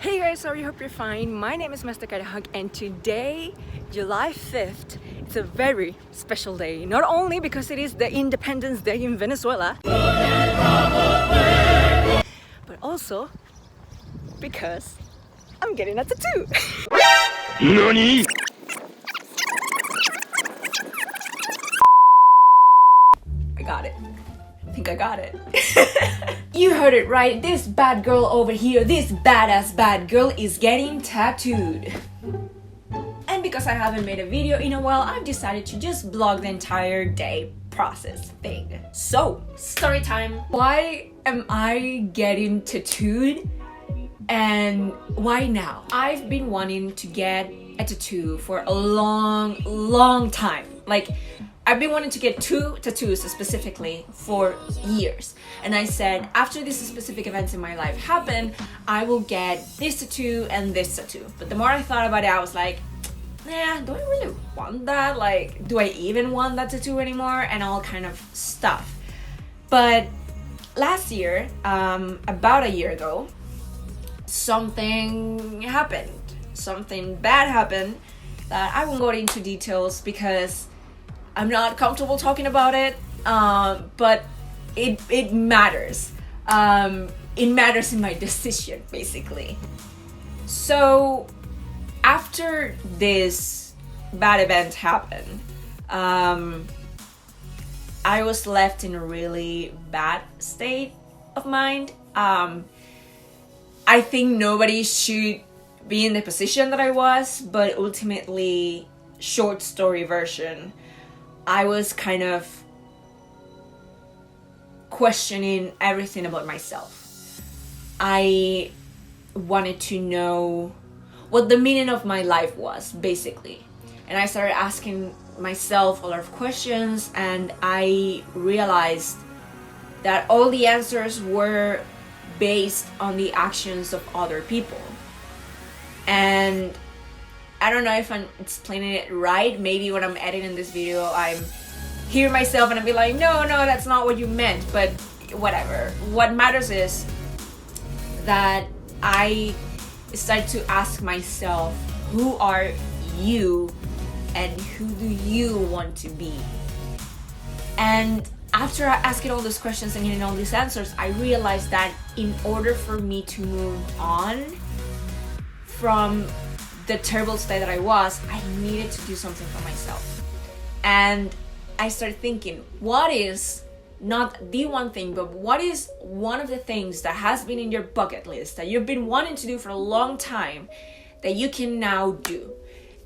Hey guys, sorry, hope you're fine. My name is Mindstuck Idajock and today, July 5th, it's a very special day. Not only because it is the Independence Day in Venezuela, but also because I'm getting a tattoo. NANI?! I got it. I think I got it. You heard it right, this bad girl over here, this badass bad girl is getting tattooed. And because I haven't made a video in a while, I've decided to just vlog the entire day process thing. So, story time. Why am I getting tattooed? And why now? I've been wanting to get a tattoo for a long time. Like, I've been wanting to get 2 tattoos specifically for years. And I said, after these specific events in my life happen, I will get this tattoo and this tattoo. But the more I thought about it, I was like, nah, do I really want that? Like, do I even want that tattoo anymore? And all kind of stuff. But last year, about a year ago, something happened. Something bad happened that I won't go into details because I'm not comfortable talking about it, but it matters. It matters in my decision, basically. So after this bad event happened, I was left in a really bad state of mind. I think nobody should be in the position that I was, but ultimately, short story version, I was kind of questioning everything about myself. I wanted to know what the meaning of my life was, basically. And I started asking myself a lot of questions, and I realized that all the answers were based on the actions of other people. And I don't know if I'm explaining it right. Maybe when I'm editing this video, I'm hear myself and I'll be like, no, that's not what you meant, but whatever. What matters is that I started to ask myself, who are you and who do you want to be? And after asking all those questions and getting all these answers, I realized that in order for me to move on from the terrible state that I was, I needed to do something for myself. And I started thinking, what is not the one thing, but what is one of the things that has been in your bucket list that you've been wanting to do for a long time that you can now do?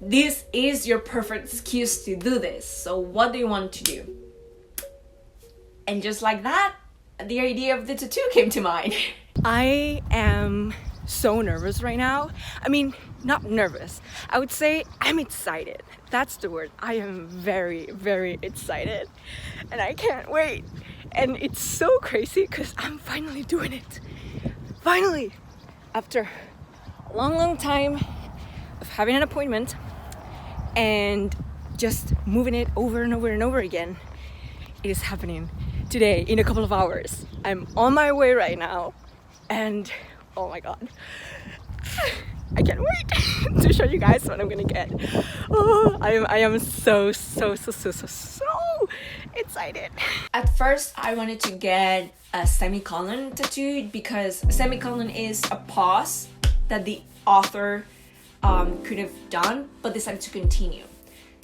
This is your perfect excuse to do this. So what do you want to do? And just like that, the idea of the tattoo came to mind. I am so nervous right now. I mean, not nervous. I would say I'm excited. That's the word. I am very excited. And I can't wait. And it's so crazy because I'm finally doing it. Finally! After a long time of having an appointment and just moving it over and over again, it is happening today in a couple of hours. I'm on my way right now and oh my god, I can't wait to show you guys what I'm gonna get. Oh, I am so excited. At first, I wanted to get a semicolon tattooed because a semicolon is a pause that the author could have done, but decided to continue.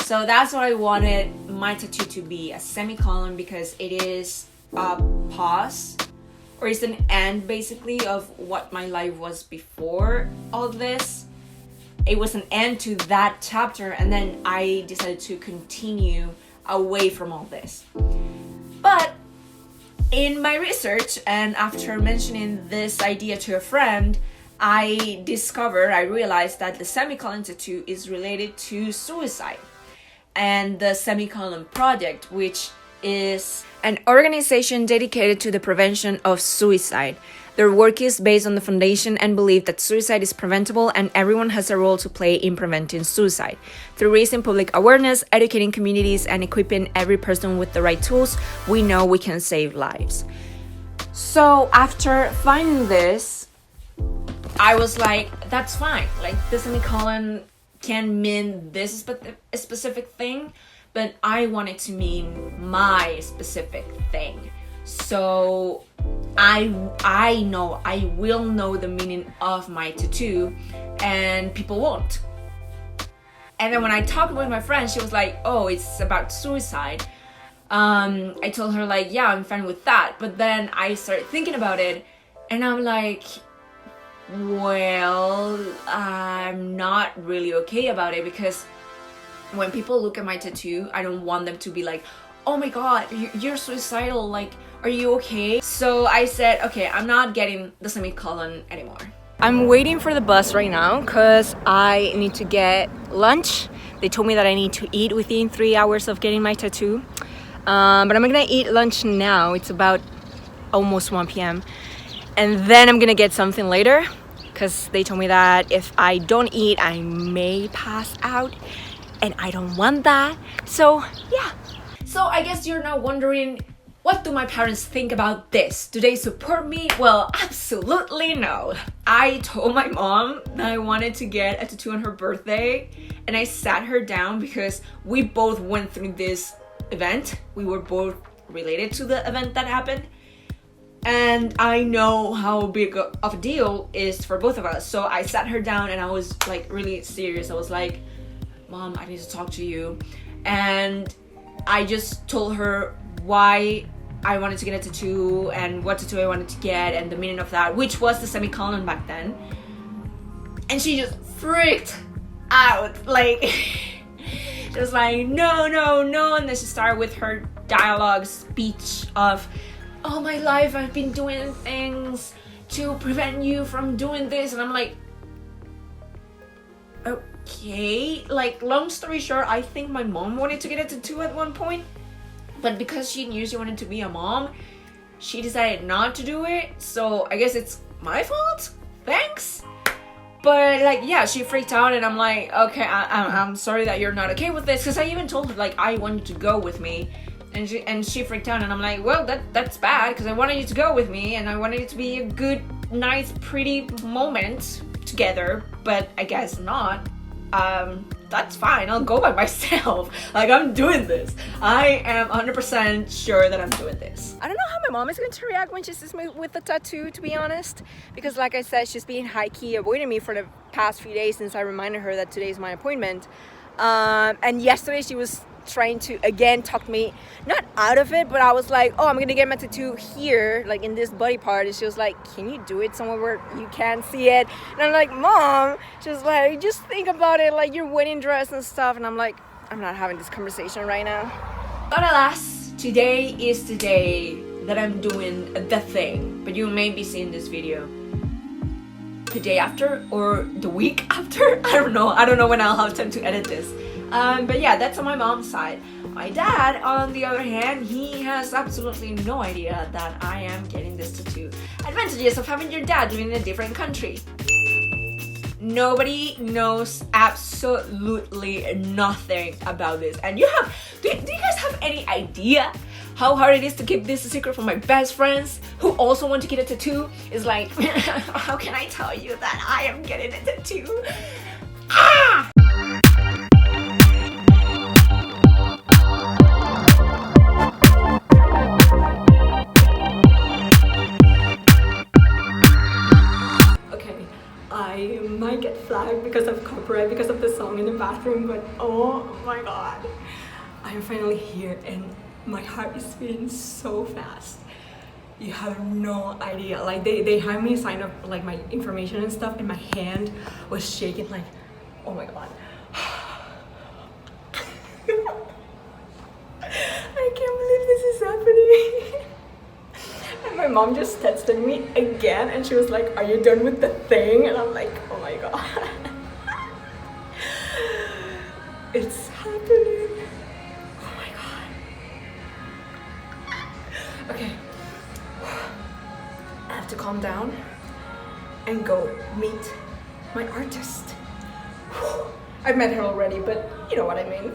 So that's what I wanted my tattoo to be, a semicolon, because it is a pause, or it's an end basically of what my life was before all this. It was an end to that chapter, and then I decided to continue away from all this. But in my research, and after mentioning this idea to a friend, I realized that the semicolon tattoo is related to suicide. And the Semicolon Project, which is an organization dedicated to the prevention of suicide. Their work is based on the foundation and belief that suicide is preventable and everyone has a role to play in preventing suicide. Through raising public awareness, educating communities, and equipping every person with the right tools, we know we can save lives. So after finding this, I was like, that's fine. Like, the semicolon can mean this specific thing, but I want it to mean my specific thing. So I know, I will know the meaning of my tattoo, and people won't. And then when I talked with my friend, she was like, oh, it's about suicide. I told her like, yeah, I'm fine with that. But then I started thinking about it, and I'm like, well, I'm not really okay about it, because when people look at my tattoo, I don't want them to be like, oh my god, you're suicidal, like, are you okay? So I said, okay, I'm not getting the semicolon anymore. I'm waiting for the bus right now because I need to get lunch. They told me that I need to eat within 3 hours of getting my tattoo. But I'm gonna eat lunch now. It's about almost 1 p.m. And then I'm gonna get something later, because they told me that if I don't eat, I may pass out, and I don't want that. So yeah. So I guess you're now wondering, what do my parents think about this? Do they support me? Well, absolutely no. I told my mom that I wanted to get a tattoo on her birthday, and I sat her down because we both went through this event. We were both related to the event that happened, and I know how big of a deal it is for both of us. So I sat her down and I was like really serious. I was like, Mom, I need to talk to you. And I just told her why I wanted to get a tattoo and what tattoo I wanted to get and the meaning of that, which was the semicolon back then. And she just freaked out, like she was like, no, and then she started with her dialogue speech of, all my life I've been doing things to prevent you from doing this. And I'm like, okay. Like, long story short, I think my mom wanted to get a tattoo at one point, but because she knew she wanted to be a mom, she decided not to do it. So I guess it's my fault. Thanks. But like, yeah, she freaked out, and I'm like, okay, I'm sorry that you're not okay with this, because I even told her like I want you to go with me, and she freaked out, and I'm like, well, that's bad, because I wanted you to go with me, and I wanted it to be a good, nice, pretty moment together, but I guess not. That's fine, I'll go by myself. Like, I'm doing this. I am 100% sure that I'm doing this. I don't know how my mom is going to react when she sees me with the tattoo, to be honest, because like I said, she's being high-key avoiding me for the past few days since I reminded her that today is my appointment. And yesterday she was trying to again talk me not out of it, but I was like, oh, I'm gonna get my tattoo here, like in this body part, and she was like, can you do it somewhere where you can't see it? And I'm like, Mom, she was like, just think about it, like your wedding dress and stuff. And I'm like, I'm not having this conversation right now. But alas, today is the day that I'm doing the thing, but you may be seeing this video the day after or the week after. I don't know when I'll have time to edit this. But yeah, that's on my mom's side. My dad, on the other hand, he has absolutely no idea that I am getting this tattoo. Advantages of having your dad living in a different country. Nobody knows absolutely nothing about this. And do you guys have any idea how hard it is to keep this a secret from my best friends who also want to get a tattoo? It's like, how can I tell you that I am getting a tattoo? Ah! I might get flagged because of copyright, because of the song in the bathroom, but oh my god, I'm finally here and my heart is beating so fast. You have no idea. Like, they had me sign up like my information and stuff, and my hand was shaking like, oh my god. I can't believe this is happening. And my mom just texted me again, and she was like, are you done with the thing? And I'm like, oh my god. It's happening. Oh my god. Okay. I have to calm down and go meet my artist. I've met her already, but you know what I mean.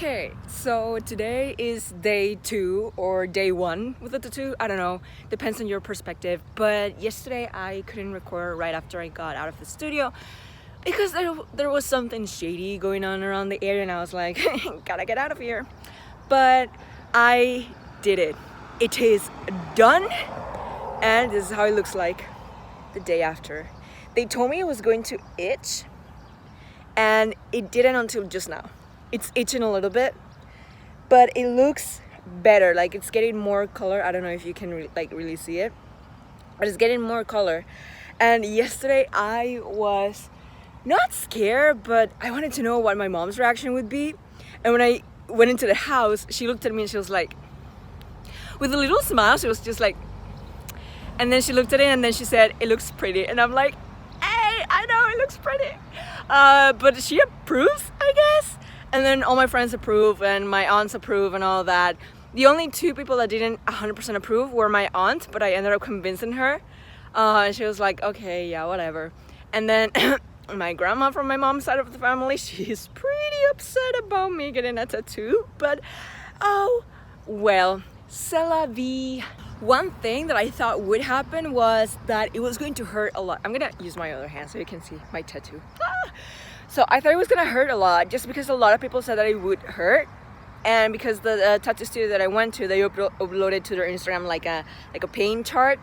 Okay, so today is day 2 or day 1 with the tattoo. I don't know, depends on your perspective. But yesterday I couldn't record right after I got out of the studio because there was something shady going on around the area, and I was like, gotta get out of here. But I did it. It is done, and this is how it looks like the day after. They told me it was going to itch, and it didn't until just now. It's itching a little bit, but it looks better. Like, it's getting more color. I don't know if you can really see it, but it's getting more color. And yesterday I was not scared, but I wanted to know what my mom's reaction would be. And when I went into the house, she looked at me and she was like, with a little smile, she was just like, and then she looked at it and then she said, "It looks pretty." And I'm like, hey, I know it looks pretty, but she approves, I guess. And then all my friends approve and my aunts approve and all that. The only 2 people that didn't 100% approve were my aunt, but I ended up convincing her. And she was like, okay, yeah, whatever. And then my grandma from my mom's side of the family, she's pretty upset about me getting a tattoo. But, oh, well, c'est la vie. One thing that I thought would happen was that it was going to hurt a lot. I'm gonna use my other hand so you can see my tattoo. So I thought it was gonna hurt a lot just because a lot of people said that it would hurt, and because the tattoo studio that I went to, they uploaded to their Instagram like a pain chart,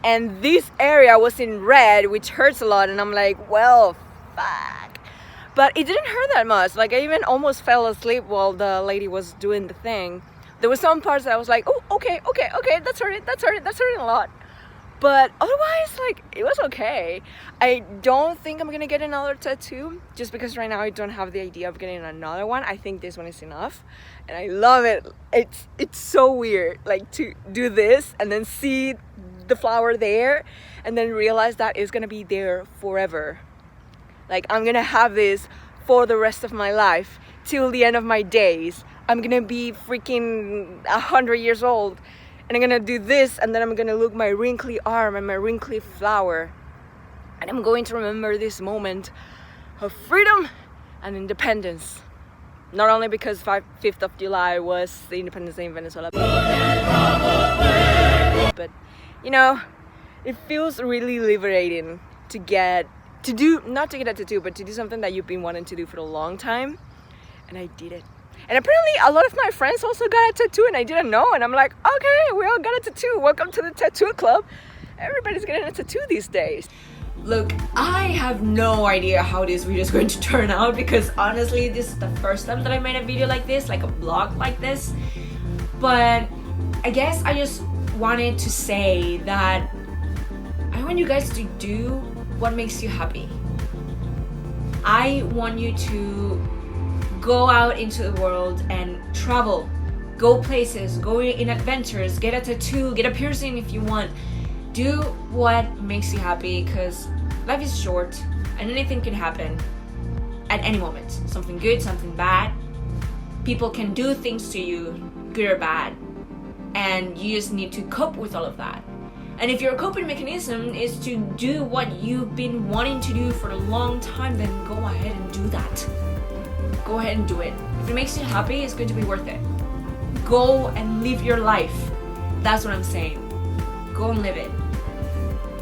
and this area was in red, which hurts a lot, and I'm like, well, fuck. But it didn't hurt that much. Like, I even almost fell asleep while the lady was doing the thing. There were some parts that I was like, oh, okay, that's hurting a lot. But otherwise, like, it was okay. I don't think I'm gonna get another tattoo just because right now I don't have the idea of getting another one. I think this one is enough, and I love it. It's so weird, like, to do this and then see the flower there and then realize that it's gonna be there forever. Like, I'm gonna have this for the rest of my life till the end of my days. I'm gonna be freaking 100 years old, and I'm gonna do this, and then I'm gonna look my wrinkly arm and my wrinkly flower, and I'm going to remember this moment of freedom and independence. Not only because 5th of July was the Independence Day in Venezuela, but you know, it feels really liberating to not to get a tattoo, but to do something that you've been wanting to do for a long time, and I did it. And apparently a lot of my friends also got a tattoo, and I didn't know, and I'm like, okay, we all got a tattoo. Welcome to the tattoo club. Everybody's getting a tattoo these days. Look, I have no idea how this video is going to turn out, because honestly, this is the first time that I made a video like this, like a vlog like this. But I guess I just wanted to say that I want you guys to do what makes you happy. I want you to go out into the world and travel, go places, go in adventures, get a tattoo, get a piercing if you want. Do what makes you happy, because life is short and anything can happen at any moment. Something good, something bad. People can do things to you, good or bad, and you just need to cope with all of that. And if your coping mechanism is to do what you've been wanting to do for a long time, then go ahead and do that. Go ahead and do it. If it makes you happy, it's going to be worth it. Go and live your life. That's what I'm saying. Go and live it.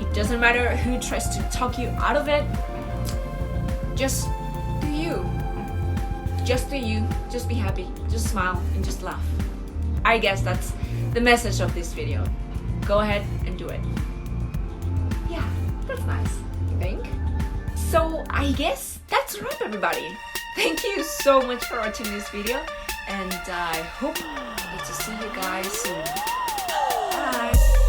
It doesn't matter who tries to talk you out of it. Just do you. Just do you. Just be happy. Just smile and just laugh. I guess that's the message of this video. Go ahead and do it. Yeah, that's nice, I think. So I guess that's a wrap, everybody. Thank you so much for watching this video, and I hope to see you guys soon. Bye!